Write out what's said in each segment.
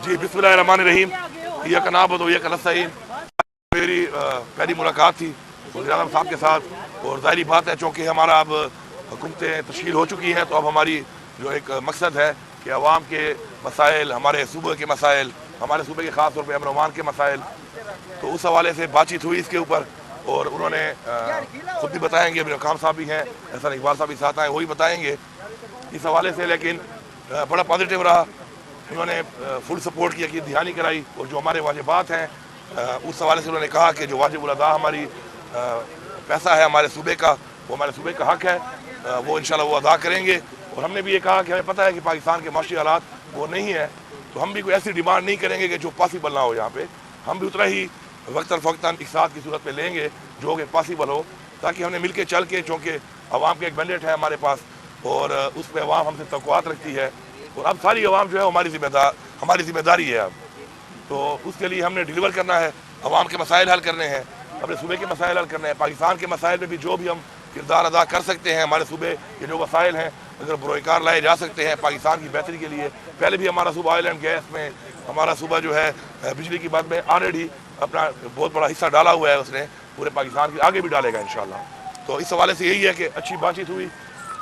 जी बिस्मिल्लाहिर्रहमानिर्रहीम। इय्याका नअबुदु व इय्याका नस्तईन। मेरी पहली मुलाकात थी वज़ीर-ए-आज़म साहब के साथ, और ज़ाहिर बात है चूँकि हमारा अब हुकूमतें तश्कील हो चुकी हैं, तो अब हमारी जो एक मकसद है कि अवाम के मसाइल, हमारे सूबे के मसाइल, हमारे सूबे के ख़ास तौर पर अमन अमान के मसाइल, तो उस हवाले से बातचीत हुई इसके ऊपर। और उन्होंने खुद भी बताएंगे, अमीर खान साहब भी हैं, एहसान इकबाल साहब भी साथ आए, वही बताएंगे इस हवाले से। लेकिन बड़ा पॉजिटिव रहा, उन्होंने फुल सपोर्ट किया कि दहानी कराई, और जो हमारे वाजिबात हैं उस हवाले से उन्होंने कहा कि जो वाजिब अदा हमारी पैसा है हमारे सूबे का, वो हमारे सूबे का हक़ है, वो इंशाल्लाह वो अदा करेंगे। और हमने भी ये कहा कि हमें पता है कि पाकिस्तान के माशी हालात वो नहीं है, तो हम भी कोई ऐसी डिमांड नहीं करेंगे कि जो पॉसिबल ना हो। यहाँ पे हम भी उतना ही वक्तन फ़ौक़तन इक़्तिसाद की सूरत में लेंगे जो कि पॉसिबल हो, ताकि हमने मिल के चल के, चूँकि अवाम का एक मैंडेट है हमारे पास, और उस पर अवाम हमसे तवक़्क़ुआत रखती है, और अब सारी अवाम जो है हमारी ज़िम्मेदारी है अब। तो उसके लिए हमने डिलीवर करना है, अवाम के मसाइल हल करने हैं, अपने सूबे के मसाइल हल करने हैं, पाकिस्तान के मसाइल में भी जो भी हम किरदार अदा कर सकते हैं, हमारे सूबे के जो मसाइल हैं अगर बरोकार लाए जा सकते हैं पाकिस्तान की बेहतरी के लिए। पहले भी हमारा सूबा ऑयल एंड गैस में, हमारा सूबा जो है बिजली की बात में ऑलरेडी अपना बहुत बड़ा हिस्सा डाला हुआ है उसने पूरे पाकिस्तान की, आगे भी डालेगा इंशाल्लाह। तो इस हवाले से यही है कि अच्छी बातचीत हुई,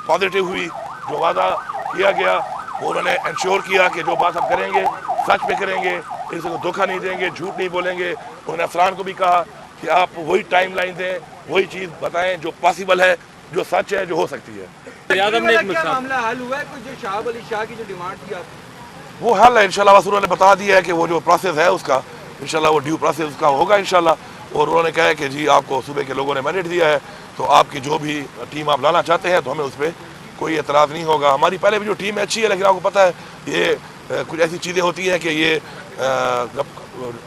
पॉजिटिव हुई, जो वादा किया गया वो उन्होंने इंश्योर किया कि जो बात हम करेंगे सच पे करेंगे, किसी को धोखा नहीं देंगे, झूठ नहीं बोलेंगे। उन्होंने अफसरान को भी कहा कि आप वही टाइम लाइन दें, वही चीज़ बताएं जो पॉसिबल है, जो सच है, जो हो सकती है। मामला हल हुआ है, जो शाहब अली शाह की जो डिमांड थी वो हल है इंशाल्लाह। बस उन्होंने बता दिया है कि वो जो प्रोसेस है उसका इंशाल्लाह वो ड्यू प्रोसेस उसका होगा इंशाल्लाह। और उन्होंने कहा है कि जी आपको सूबे के लोगों ने मैंडेट दिया है, तो आपकी जो भी टीम आप लाना चाहते हैं तो हमें उस पर कोई एतराज़ नहीं होगा। हमारी पहले भी जो टीम है अच्छी है, लेकिन आपको पता है ये कुछ ऐसी चीज़ें होती हैं कि ये जब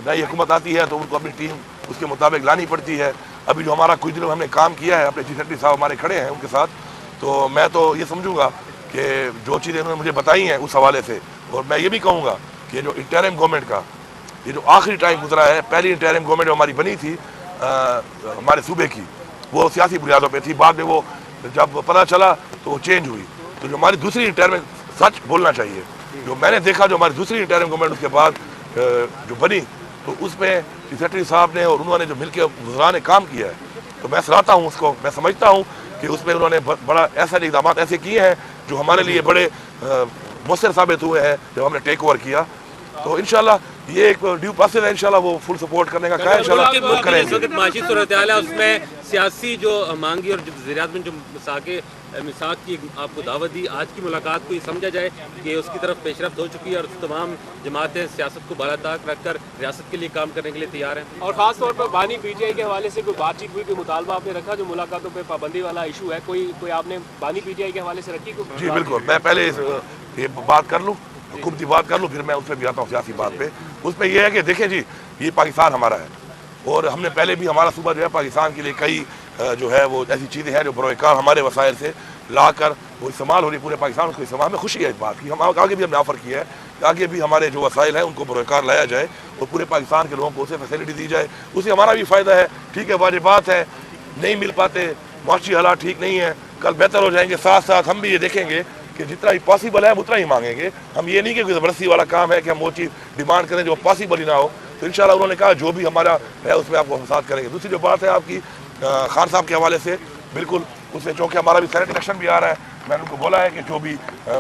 नई हुकूमत आती है तो उनको अपनी टीम उसके मुताबिक लानी पड़ती है। अभी जो हमारा कुछ दिनों हमने काम किया है, अपने चीफ सेक्रेटरी साहब हमारे खड़े हैं उनके साथ, तो मैं तो ये समझूंगा कि जो चीज़ें उन्होंने मुझे बताई हैं उस हवाले से, और मैं ये भी कहूँगा कि जो इंटरिम गवर्नमेंट का ये जो आखिरी टाइम गुजरा है, पहली इंटरिम गवर्नमेंट हमारी बनी थी हमारे सूबे की, वो सियासी बुनियादों पे थी, बाद में वो जब पता चला तो वो चेंज हुई। तो जो हमारी दूसरी इंटरिम, सच बोलना चाहिए, जो मैंने देखा जो हमारी दूसरी इंटरिम गवर्नमेंट उसके बाद जो बनी, तो उसमें सेक्रेटरी साहब ने और उन्होंने जो मिलकर वज़रा ने काम किया है, तो मैं सराहता हूँ उसको। मैं समझता हूँ कि उसमें उन्होंने बड़ा ऐसा इक़दाम ऐसे किए हैं जो हमारे लिए बड़े मुअस्सर साबित हुए हैं जब हमने टेक ओवर किया। तो इंशाल्लाह ये एक ड्यू प्रोसेस है, इंशाल्लाह वो फुल सपोर्ट करने का कहा इंशाल्लाह वो करेंगे। माशी सूरत हाल है उसमें सियासी जो मांगी और वज़ीर-ए-आज़म जो मिसाक की आपको दावत दी, आज की मुलाकात को ये समझा जाए कि उसकी तरफ पेशरफ्त हो चुकी है और तमाम जमातें सियासत को बालाताक रख कर रियासत के लिए काम करने के लिए तैयार हैं। और ख़ास तौर पर बानी पीटीआई के हवाले से कोई बातचीत हुई, कोई मुतालबा आपने रखा? जो मुलाकातों पर पाबंदी वाला इशू है, कोई आपने बानी पीटीआई के हवाले से रखी? जी बिल्कुल, मैं पहले ये बात कर लूँ, हुकूमती बात कर लूँ, फिर मैं उस पर भी आता हूँ सियासी बात पे। उसमें यह है कि देखें जी, ये पाकिस्तान हमारा है, और हमने पहले भी हमारा सूबा जो है पाकिस्तान के लिए कई जो है वो ऐसी चीज़ें हैं जो बरोकार हमारे वसाइल से ला कर वो इस्तेमाल हो रही पूरे पाकिस्तान, उसको इस्तेमाल में खुशी है इस बात की। हम आगे भी हमने ऑफ़र किया है कि आगे भी हमारे जो वसाइल हैं उनको बरोकार लाया जाए और पूरे पाकिस्तान के लोगों को उसे फैसिलिटी दी जाए, उससे हमारा भी फ़ायदा है। ठीक है, वाजिबात है, नहीं मिल पाते, माशी हालात ठीक नहीं है, कल बेहतर हो जाएंगे। साथ साथ हम भी ये देखेंगे कि जितना ही पॉसिबल है हम उतना ही मांगेंगे। हम ये नहीं कि ज़बरदस्ती वाला काम है कि हम वो चीज़ डिमांड करें जो पॉसिबल ही ना हो। तो इंशाल्लाह उन्होंने कहा जो भी हमारा है उसमें आपको हम साथ करेंगे। दूसरी जो बात है आपकी खान साहब के हवाले से, बिल्कुल उससे चूँकि हमारा भी सेनेट इलेक्शन भी आ रहा है, मैंने उनको बोला है कि जो भी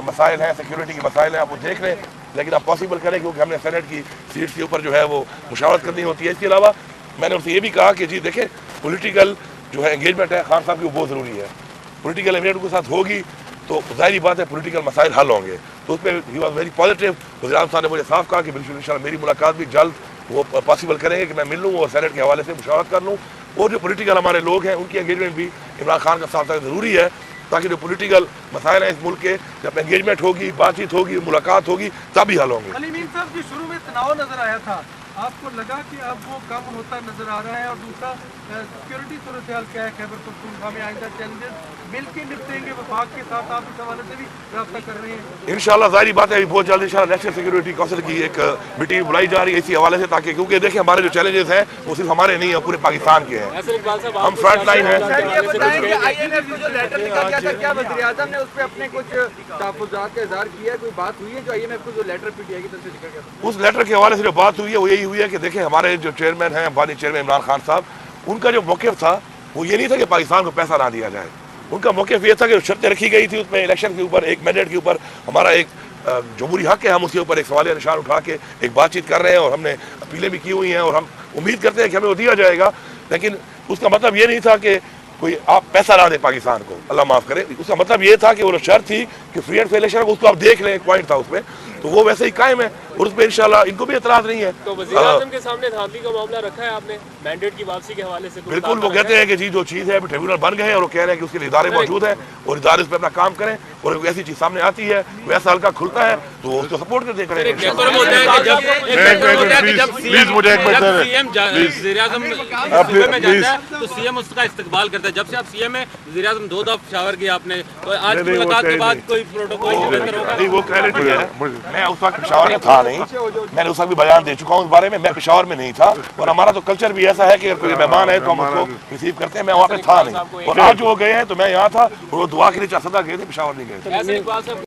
मसाइल हैं, सिक्योरिटी के मसाइल हैं, आप वो देख लें, लेकिन आप पॉसिबल करें, क्योंकि हमने सेनेट की सीट्स के ऊपर जो है वो मुशावरत करनी होती है। इसके अलावा मैंने उनसे ये भी कहा कि जी देखें, पोलिटिकल जो है एंगेजमेंट है खान साहब की, वो बहुत ज़रूरी है। पोलिटिकल एंगेजमेंट उनके साथ होगी तो ज़ाहिर बात है पोलिटिकल मसाइल हल होंगे। तो उसमें ही वॉज वेरी पॉजिटिव। वज़ीर-ए-आज़म साहब ने मुझे साफ कहा कि बिल्कुल इंशाल्लाह मेरी मुलाकात भी जल्द वो पॉसिबल करेंगे कि मैं मिल लूँ और सेनेट के हवाले से मुशावरत कर लूँ। और जो पोलिटिकल हमारे लोग हैं उनकी एंगेजमेंट भी इमरान खान का साथ ज़रूरी है, ताकि जो पोलिटिकल मसाइल हैं इस मुल्क के, जब एंगेजमेंट होगी, बातचीत होगी, मुलाकात होगी, तभी हल होंगे। अली मीर साहब जी, शुरू में तनाव नजर आया था, आपको लगा कि अब वो कम होता नजर आ रहा है? और दूसरा सिक्योरिटी सूरत हाल क्या है खैबर पख्तूनख्वा में? आइंदा चैलेंजेस मिल के निपटेंगे वफाक के साथ? आप इस हवाले से भी रब्ता कर रहे हैं? इंशाल्लाह ज़ाहिर बात है बहुत जल्द इंशाल्लाह नेशनल सिक्योरिटी काउंसिल की एक मीटिंग बुलाई जा रही है इसी हवाले से, ताकि क्योंकि देखिए हमारे जो चैलेंजेस हैं वो सिर्फ हमारे नहीं है, पूरे पाकिस्तान के हैं। ऐसे इकबाल साहब, हम फ्रंट लाइन है। सर ये बताएं कि IMF को जो लेटर लिखा गया था, क्या वज़ीर-ए-आज़म ने उस पर अपने कुछ तहफ़्फ़ुज़ात का इज़हार किया है? कोई बात हुई है जो IMF को जो लेटर PTI की तरफ से लिखा गया था? उस लेटर के हवाले से जो बात हुई है वो यही हुई है कि देखिए हमारे जो चेयरमैन हैं, अम्बानी चेयरमैन इमरान खान साहब, उनका जो मौक़िफ़ था वो ये नहीं था कि पाकिस्तान को पैसा ना दिया जाए। उनका मौक़िफ़ ये था कि शर्तें रखी गई थी उसमें इलेक्शन के ऊपर, एक मैंडेट के ऊपर, हमारा एक जमहूरी हक है, हम उसके ऊपर एक सवाल निशान उठा के एक बातचीत कर रहे हैं और हमने अपीलें भी की हुई हैं और हम उम्मीद करते हैं कि हमें वो दिया जाएगा। लेकिन उसका मतलब ये नहीं था कि कोई आप पैसा ना दें पाकिस्तान को, अल्लाह माफ़ करे। उसका मतलब ये था कि वो शर्त थी कि फ्री एंड फेयर इलेक्शन, उसको आप देख लें, एक पॉइंट था उसमें, तो वो वैसे ही कायम है और उस पर इंशाल्लाह इनको भी एतराज़ नहीं है। तो वज़ीर-ए-आज़म के सामने धांधली का मामला रखा है आपने मैंडेट की वापसी के हवाले से? बिल्कुल, वो कहते हैं कि जी जो चीज़ है ट्रिब्यूनल बन गए हैं और वो कह रहे हैं कि उसके लिए इदारे मौजूद हैं और इदारे उस पर अपना काम करें, और ऐसी चीज़ सामने आती है वैसा हल्का खुलता है तो वो उसको सपोर्ट करते करेंगे। प्लीज मुझे एक मिनट तो सीएम उसका इस्तकबाल करता है। जब से आप सीएम है, वज़ीर-ए-आज़म 2 दफा शावर किया आपने, तो आज की मुलाकात के बाद कोई प्रोटोकॉल बेहतर होगा? नहीं, वो क्लैरिटी है। मैं उस वक्त पेशावर में था नहीं, मैंने उस वक्त भी बयान दे चुका हूँ इस बारे में। मैं पेशावर में नहीं था और हमारा तो कल्चर भी ऐसा है कि अगर कोई मेहमान है तो हम उसको रिसीव करते हैं। मैं वहाँ पे था नहीं और आज वो गए हैं तो मैं यहाँ था और वो दुआ के लिए सदा गए थे, पेशावर नहीं गए थे। ऐसे इकबाल साहब